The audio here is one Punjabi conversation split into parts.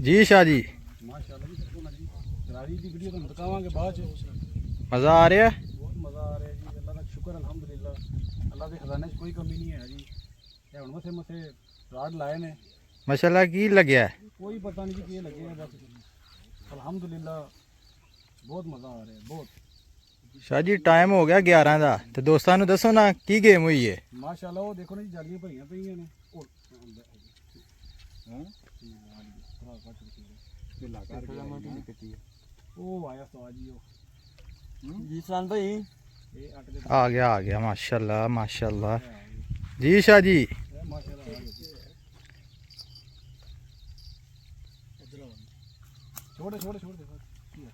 जी शाह जी माशाअल्लाह जी गरारी की वीडियो तो दिखावांगे बाद च। मज़ा आ रहा है। बहुत मज़ा आ रहा है जी, अल्लाह का शुक्र अल्हम्दुलिल्लाह। अल्लाह के खजाने च कोई कमी नहीं है जी। ये हुण मथे मथे राड लाए ने, माशाल्लाह की लग्या है। कोई पता नहीं जी किए लगे हैं, बस अल्हम्दुलिल्लाह बहुत मज़ा आ रहा है बहुत। शाह जी टाइम हो गया 11 का, तो दोस्तों नूं दसो ना की गेम हुई है। माशाअल्लाह वो देखो ना जी, जालियां भरियां पईयां ने। ਉਹ ਆਇਆ ਸਵਾਦ ਜੀ ਉਹ जी सान भाई ਇਹ ਅੱਟ ਦੇ आ गया माशाल्लाह माशाल्लाह। जी शाह जी ਮਾਸ਼ਾਅੱਲਾ ਆ ਗਿਆ ਇਧਰ ਆ ਛੋੜੇ ਛੋੜੇ ਛੋੜ ਦੇ ਕੀ ਆ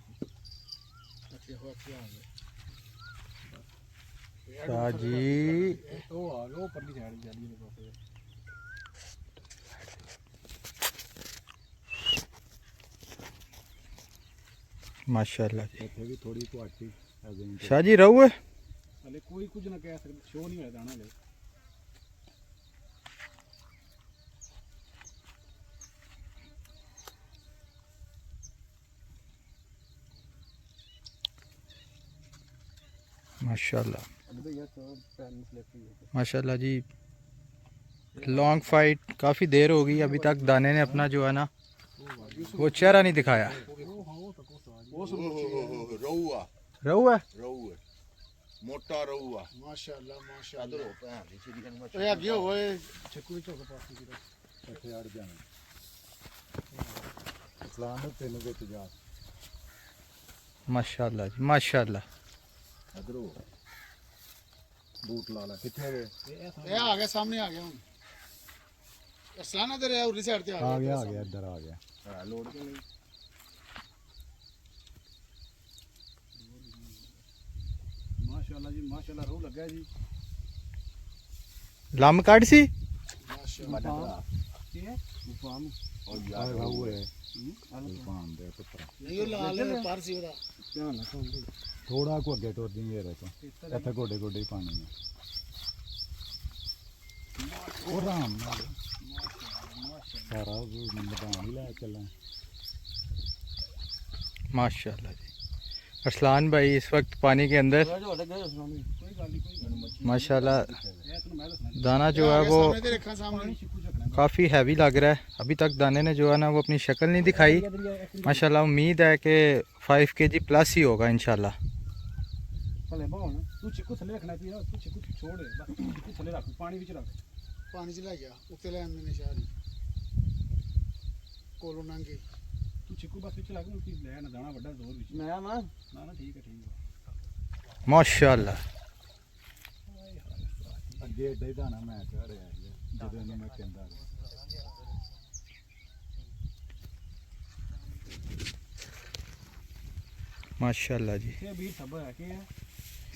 ਅੱਛੇ ਹੋ ਅੱਛੇ ਆ ਗਏ शाह जी ਉਹ ਆ ਗਿਆ ਉਹ ਪਰਲੀ ਸਾਈਡ ਜਾਲੀ ਦੇ ਪਾਸੇ। माशाल्लाह जी। ਇੱਥੇ ਵੀ ਥੋੜੀ ਕੁਆਟੀ शाह जी रहू है। ਹਲੇ ਕੋਈ ਕੁਝ ਨਾ ਕਹਿ ਸਕਦਾ, ਸ਼ੋ ਨਹੀਂ ਹੋਇਆ ਦਾਣਾ ਹਲੇ। माशाल्लाह माशाल्लाह जी। लॉन्ग फाइट काफ़ी देर हो गई, अभी तक दाने ने अपना जो है ना वो चेहरा नहीं दिखाया। रहुआ रहू है। रहुआ मोटा रहुआ ਮਾਸ਼ਾਅੱਲਾ ਮਾਸ਼ਾਅੱਲਾ अदरो भैन दी सीधी कन्नै ਓਏ ਅੱਗੇ ਹੋਏ ਚੱਕੂ ਵਿੱਚ ਹੋ ਕੇ ਪਾਸੇ ਕਿਰਾ ਇੱਥੇ ਅੜ ਜਾਣਾ ਇਸਲਾਮ ਦੇ ਤਿੰਨ ਵਿੱਚ ਜਾ माशाल्लाह जी माशाल्लाह। ਅਦਰੋ ਬੂਟ ਲਾ ਲੈ ਕਿੱਥੇ ਗਏ ਇਹ ਆ ਗਿਆ ਸਾਹਮਣੇ ਆ ਗਿਆ ਹੁਣ ਅਸਲਾਨਾ ਤੇ ਰਿਹਾ ਉਰਲੀ ਸਾਈਡ ਤੇ ਆ ਗਿਆ ਇੱਧਰ ਆ ਗਿਆ ਹਾਂ ਲੋੜ ਕਿ ਨਹੀਂ ਮਾਸ਼ਾਅੱਲਾ ਜੀ ਮਾਸ਼ਾਅੱਲਾ ਰੂਹ ਲੱਗਾ ਜੀ लम काट सी। ਮਾਸ਼ਾਅੱਲਾ ਕੀ ਹੈ ਮੁਫਾਮ ਉਹ ਯਾਰ ਰਹੁਆ ਪਾਣ ਦੇ ਪੁੱਤਰ ਨਹੀਂ ਉਹ ਲਾਲ ਪਰ ਸੀ ਉਹਦਾ ਧਿਆਨ ਨਾਲ ਸੁਣ ਲਈ ਥੋੜਾ ਕੋ ਅੱਗੇ ਟੁਰ ਜੀ ਮੇਰੇ ਤੋਂ ਇੱਥੇ ਗੋਡੇ ਗੋਡੇ ਹੀ ਪਾਣੀ ਆ ਉਹ ਰਾਮ ਨਾਲ ਸਾਰਾ ਉਹ ਮੈਦਾਨ ਹੀ ਲੈ ਚੱਲਾਂ माशाल्लाह जी। अरसलान भाई इस वक्त पानी के अंदर ਕੋਈ ਗੱਲ ਨਹੀਂ ਕੋਈ ਗੱਲ ਨਹੀਂ माशाल्लाह ਇਹ ਤੈਨੂੰ ਮੈਂ ਦੱਸਣਾ दाना जो है वो ਤੇ ਰੱਖਾਂ सामने शिकू झकना काफ़ी हैवी लग रहा है। अभी तक दाने ने जो है ना वो अपनी शक्ल नहीं दिखाई। माशाल्लाह उम्मीद है कि 5 kg प्लस ही होगा इंशाल्लाह। ਭਲੇ ਬਾਉ ਨਾ ਤੂੰ ਚਿੱਕੂ ਥੱਲੇ ਰੱਖਣਾ ਪਈ ਤੂੰ ਚਿੱਕੂ ਛੋੜ ਦੇ ਬਸ ਚਿੱਕੂ ਥੱਲੇ ਰੱਖ ਪਾਣੀ ਵਿੱਚ ਰੱਖ ਪਾਣੀ 'ਚ ਲੈ ਗਿਆ ਉੱਤੇ ਲੈ ਆਂਦੇ ਨੇ ਸ਼ਾਰੀ ਕੋਲੋਂ ਨੰਗੇ ਤੂੰ ਚਿੱਕੂ ਬਸ ਵਿੱਚ ਲੱਗ ਨੂੰ ਕੀ ਲੈ ਨਾ ਦਾਣਾ ਵੱਡਾ ਜ਼ੋਰ ਵਿੱਚ मैं ना ਨਾ ਨਾ ਠੀਕ ਹੈ माशाल्लाह ਅੱਗੇ ਏਡਾ ਹੀ ਦਾਣਾ ਮੈਂ ਚੜਿਆ ਜਦੋਂ ਇਹਨੂੰ ਮੈਂ ਕਹਿੰਦਾ माशाल्लाह जी ਇਹ ਵੀ ਸਬਰ ਹੈ ਕਿ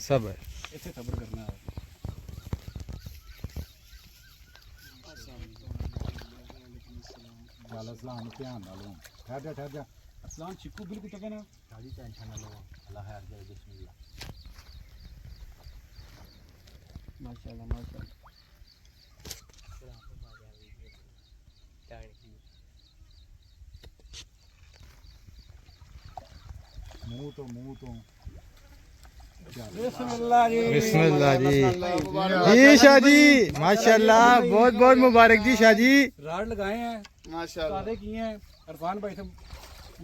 सब है। ਇੱਥੇ ਸਬਰ ਕਰਨਾ ਹੈ ਚੱਲ ਇਸਲਾਮ ਨੂੰ ਧਿਆਨ ਨਾਲ ਲਵਾਂ ਠਹਿਰ ਜਾ ਅਸਲਾਨ ਚਿੱਕੂ ਬਿਲਕੁਲ ਟਕੇ ਨਾ ਸਾਡੀ ਟੈਨਸ਼ਨ ਨਾ ਲਓ ਅੱਲਾ ਖੈਰ ਕਰੇ ਬਿਸਮਿਲ੍ਲਾ माशाल्लाह माशाल्लाह ਮੂੰਹ ਤੋਂ ਬਿਸਮਿल्लाह ਜੀ बिस्मिल्लाह जी। जी शाह जी माशाल्लाह बहुत बहुत मुबारक जी शाह जी। राड लगाए हैं ਮਾਸ਼ਾਅੱਲਾ सादे किए हैं इरफान भाई से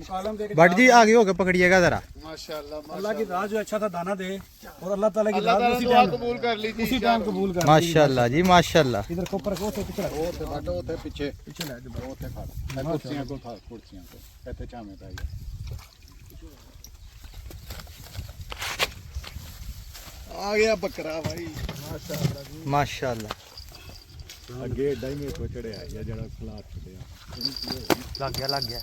मुकालम दे के भट्ट जी आगे होकर पकड़िएगा जरा। ਮਾਸ਼ਾਅੱਲਾ अल्लाह की राह जो अच्छा था दाना दे और अल्लाह ताला की ਅੱਲਾ राह ਤਾਲਾ उसी ਦੁਆ टाइम ਕਬੂਲ ਕਰ ਲਈ उसी टाइम कबूल कर माशाल्लाह जी माशाल्लाह। इधर को ऊपर को से पीछे रख ਉਹ ਤੇ ਬਾਟੋ ਉੱਥੇ ਪਿੱਛੇ पीछे ले ਉਹ ਉੱਥੇ ਖੜ ਇਹ ਕੁਰਸੀਆਂ ਕੋਲ ਖੜ ਕੁਰਸੀਆਂ ਕੋਲ ਇੱਥੇ ਛਾਵੇਂ ਪੈ ਗਿਆ आ गया बकरा भाई माशाल्लाह ਅੱਗੇ ਏਡਾ ਹੀ ਮੇਰੇ ਕੋਲ ਚੜਿਆ ਹੈ ਜਿਹੜਾ ਖਲਾਸ ਛੱਡਿਆ लग गया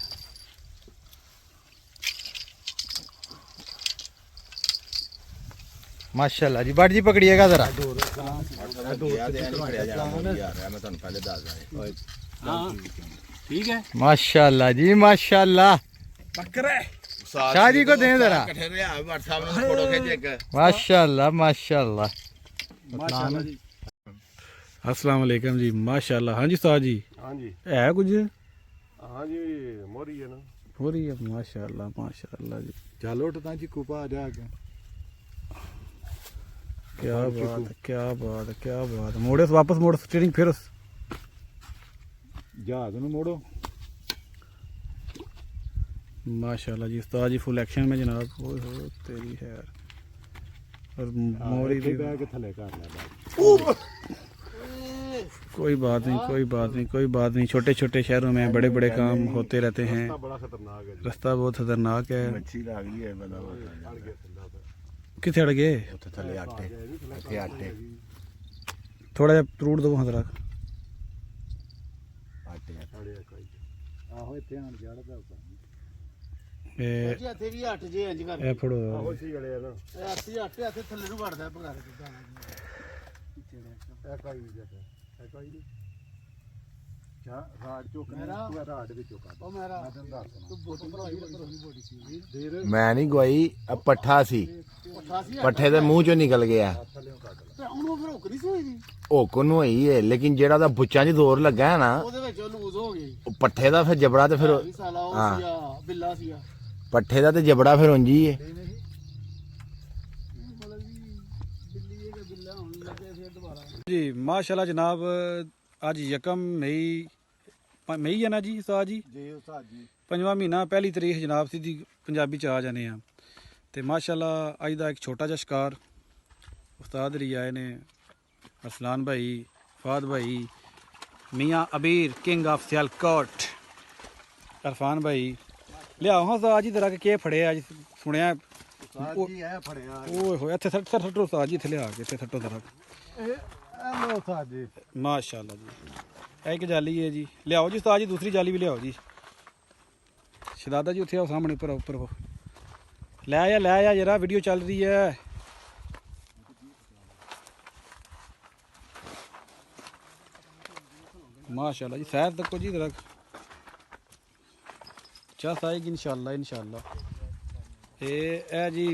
माशाल्लाह जी। भट्ट जी पकड़िएगा जरा। ਮੈਂ ਤੁਹਾਨੂੰ ਪਹਿਲੇ ਦੱਸ ਦਿਆਂ हाँ ठीक है माशाल्लाह जी माशाल्लाह। बकरा शाह जी को दें जरा। ਇਕੱਠੇ ਰਿਹਾ WhatsApp ਨਾਲ ਫੋਟੋ ਖਿੱਚ ਇੱਕ माशाल्लाह माशाल्लाह। माशाल्लाह जी अस्सलाम वालेकुम जी माशाल्लाह। हाँ जी उस्ताद जी हाँ जी है कुछ हाँ जी मोरी है ना हो रही है माशाल्लाह जी। चलो उठता जी कुपा आ जाके क्या बात है, क्या बात है, क्या बात है। मोड़े वापस मोड़ स्टीयरिंग फिर जहाज ਨੂੰ ਮੋੜੋ माशाल्लाह जी। उस्ताद जी फुल एक्शन में जनाब। ओए हो तेरी है यार। और मोरी भी ਬਹਿ ਕੇ ਥੱਲੇ ਕਰ ਲੈ ਬਾਅਦ कोई बात नहीं, कोई बात नहीं, कोई बात नहीं। छोटे छोटे शहरों में बड़े बड़े काम होते रहते हैं। बड़ा खतरनाक है रास्ता बहुत खतरनाक है। ਮੱਛੀ ਲੱਗ ਗਈ ਹੈ ਬੰਦਾ किथे अड़ गए? ਉੱਥੇ ਥੱਲੇ ਆਟੇ ਇੱਥੇ ਆਟੇ थोड़ा जा रूट दो वहाँ तक। ਆਟੇ ਆਹੋ ਇੱਥੇ ਆਣ ਜੜਦਾ ਉੱਪਰ ए ਜੀ ਇੱਥੇ ਵੀ 8 ਜੇ ਇੰਜ ਕਰ ए फड़ो ਆਹੋ ਸੀ ਵਾਲੇ ਆ ਨਾ ਇਹ 80 8 ਇੱਥੇ ਥੱਲੇ ਨੂੰ ਵੜਦਾ ਬਗਾਰੇ ਤੇ ਦਾਣਾ ਇਹ ਕੋਈ ਨਹੀਂ ਜੱਟ ਇਹ ਕੋਈ ਨਹੀਂ ਚਾ ਰਾਡ ਚੁੱਕ ਮੇਰਾ- ਤੂੰ ਰਾਡ ਵਿੱਚ ਚੁੱਕ ਉਹ ਮੇਰਾ ਮੈਂ ਤੈਨੂੰ ਦੱਸਣਾ ਤੂੰ ਬੋਤਲ ਭਰਾਈ ਭਰਾਈ ਬੋਡੀ ਸੀ ਵੀਰ ਮੈਂ ਨਹੀਂ ਗਵਾਈ ਆ ਪੱਠਾ ਸੀ 88 ਪੱਠੇ ਦੇ ਮੂੰਹ ਚੋਂ ਨਿਕਲ ਗਿਆ ਤੇ ਉਹਨੂੰ ਫਿਰ ਹੁੱਕ ਨਹੀਂ ਸੀ ਹੋਈ ਦੀ ਹੋਕ ਨੂੰ ਹੋਈ ਹੈ ਲੇਕਿਨ ਜਿਹੜਾ ਦਾ ਬੁੱਚਾਂ 'ਚ ਜ਼ੋਰ ਲੱਗਾ ਹੈ ਨਾ ਉਹਦੇ ਵਿੱਚ ਉਹ ਲੂਜ਼ ਹੋ ਗਈ ਉਹ ਪੱਠੇ ਦਾ ਫਿਰ ਜਬੜਾ ਤੇ ਫਿਰ ਵੀ ਸਾਲਾ ਉਹ ਹਾਂ। ਸੀਗਾ ਬਿੱਲਾ ਸੀਗਾ ਪੱਠੇ ਦਾ ਤੇ ਜਬੜਾ ਫਿਰ ਉਂਝ ਹੀ ਹੈ ਮਤਲਬ ਵੀ ਬਿੱਲੀ ਇਹ ਬਿੱਲਾ ਹੁਣ ਲੱਗੇ ਫਿਰ ਦੁਬਾਰਾ जी माशाल्लाह जनाब। आज यकम मई है ना जी उस्ताद जी। ਜੀ ਉਸਤਾਦ ਜੀ 5ਵਾਂ ਮਹੀਨਾ ਪਹਿਲੀ ਤਰੀਕ ਜਨਾਬ ਸਿੱਧੀ ਪੰਜਾਬੀ ਚ ਆ ਜਾਣੇ ਆ। ਤੇ ਮਾਸ਼ਾਅੱਲਾ ਅੱਜ ਦਾ ਇੱਕ ਛੋਟਾ ਜਿਹਾ ਸ਼ਿਕਾਰ ਉਸਤਾਦ ਲਈ ਆਏ ਨੇ ਅਰਸਲਾਨ ਭਾਈ, ਫਾਦ ਭਾਈ, ਮੀਆਂ ਅਬੀਰ ਕਿੰਗ ਆਫ ਸਿਆਲਕੋਟ, ਅਰਫਾਨ ਭਾਈ। ਲਿਆਓ ਹਾਂ ਉਸਤਾਦ ਜੀ ਜਰਾ ਕਿ ਫੜਿਆ ਅੱਜ ਸੁਣਿਆ। ਉਸਤਾਦ ਜੀ ਐ ਫੜਿਆ ਓਏ ਹੋਏ ਇੱਥੇ ਸੱਟੋ ਉਸਤਾਦ ਜੀ, ਇੱਥੇ ਲਿਆ ਕੇ ਇੱਥੇ ਸੱਟੋ ਜਰਾ। ਇਹ ਲੋ ਉਸਤਾਦ ਜੀ ਮਾਸ਼ਾਅੱਲਾ ਜੀ। ਇਹ ਇੱਕ ਜਾਲੀ ਹੈ ਜੀ। ਲਿਆਓ ਜੀ ਉਸਤਾਦ ਜੀ ਦੂਸਰੀ ਜਾਲੀ ਵੀ ਲਿਆਓ ਜੀ। ਸ਼ਹਜ਼ਾਦਾ ਜੀ ਉੱਥੇ ਆਓ ਸਾਹਮਣੇ ਉੱਪਰ ਉਹ ਲੈ ਆ ਜਰਾ ਵੀਡੀਓ ਚੱਲ ਰਹੀ ਹੈ। माशाल्लाह जी। सैर तक को जी जरा चस आएगी इंशाल्लाह ए जी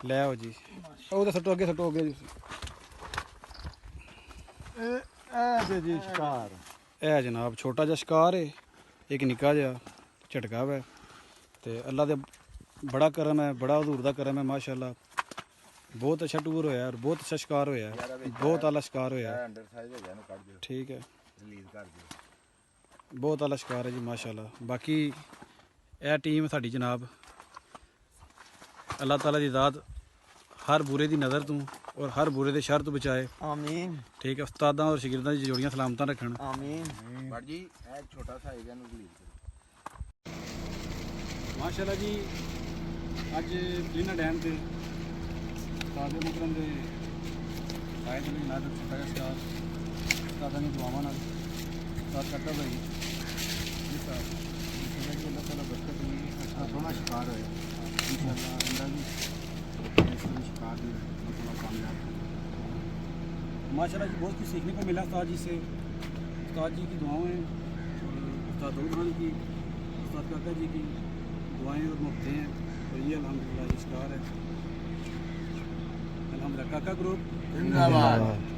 ले आओ जी। ਉਹ ਸੱਟੋ ਅੱਗੇ ਇਹ ਤੇ ਜੀ ਸ਼ਿਕਾਰ ਇਹ ਜਨਾਬ ਛੋਟਾ ਜਿਹਾ ਸ਼ਿਕਾਰ ਹੈ, ਇੱਕ ਨਿੱਕਾ ਜਿਹਾ ਝਟਕਾ ਵਾ। ਤੇ ਅੱਲਾ ਦੇ ਬੜਾ ਕਰਮ ਹੈ, ਬੜਾ ਹਜ਼ੂਰ ਦਾ ਕਰਮ ਹੈ ਮਾਸ਼ਾਅੱਲਾ। ਬਹੁਤ ਅੱਛਾ ਟੂਰ ਹੋਇਆ ਔਰ ਬਹੁਤ ਅੱਛਾ ਸ਼ਿਕਾਰ ਹੋਇਆ, ਬਹੁਤ ਆਲਾ ਸ਼ਿਕਾਰ ਹੋਇਆ। ਅੰਡਰ ਸਾਈਜ਼ ਹੋ ਗਿਆ ਨੂੰ ਕੱਢ ਦਿਓ, ਠੀਕ ਹੈ, ਰਿਲੀਜ਼ ਕਰ ਦਿਓ। ਬਹੁਤ ਆਲਾ ਸ਼ਿਕਾਰ ਹੈ ਜੀ ਮਾਸ਼ਾਅੱਲਾ। ਬਾਕੀ ਇਹ ਟੀਮ ਸਾਡੀ ਜਨਾਬ ਅੱਲਾਹ ਤਾਲਾ ਦੀ ਜ਼ਾਤ ਹਰ ਬੁਰੇ ਦੀ ਨਜ਼ਰ ਤੋਂ ਔਰ ਹਰ ਬੁਰੇ ਦੇ ਸ਼ਰ ਤੋਂ ਬਚਾਏ। आमीन ਠੀਕ ਹੈ। ਉਸਤਾਦਾਂ ਔਰ ਸ਼ਾਗਿਰਦਾਂ ਦੀ ਜੋੜੀਆਂ ਸਲਾਮਤਾਂ ਰੱਖਣ। आमीन। ਬੜ ਜੀ ਇਹ ਛੋਟਾ ਸਾਈਜ਼ ਹੈ ਨੂੰ ਰਿਲੀਜ਼ ਕਰੋ। ਮਾਸ਼ਾਅੱਲਾ ਜੀ ਅੱਜ ਕਲੀਨਾ ਡੈਮ ਤੇ ਉਸਤਾਦ ਮੁਕਰਮ ਦੇ ਆਏ ਦੇ ਨਾਲ ਛੋਟਾ ਜਿਹਾ ਸ਼ਿਕਾਰ ਉਸਤਾਦਾਂ ਦੀ ਦੁਆਵਾਂ ਨਾਲ ਉਸਤਾਦ ਕਰਦਾ ਭਾਈ ਜੀ ਸਾਹਿਬ ਜੀ ਅੱਲਾਹ ਤਾਲਾ ਬਰਕਤ ਦੀ ਅੱਛਾ ਸੋਹਣਾ ਸ਼ਿਕਾਰ ਹੋਇਆ ਇਨਸ਼ਾਅੱਲਾ ਅੰਦਰ ਵੀ ਇਸ ਨੂੰ ਸ਼ਿਕਾਰ ਦੀ ਮਤਲਬ ਕਾਮਯਾਬ माशाल्लाह जी बहुत कुछ सीखने को मिला उस्ताद जी से। उस्ताद जी की दुआएं और उस्ताद खान की, उस्ताद काका जी की दुआएं और मुफ्तें हैं। तो ये अल्हम्दुलिल्लाह ये शिकार है। अल्हम्दुलिल्लाह काका ग्रुप जिंदाबाद।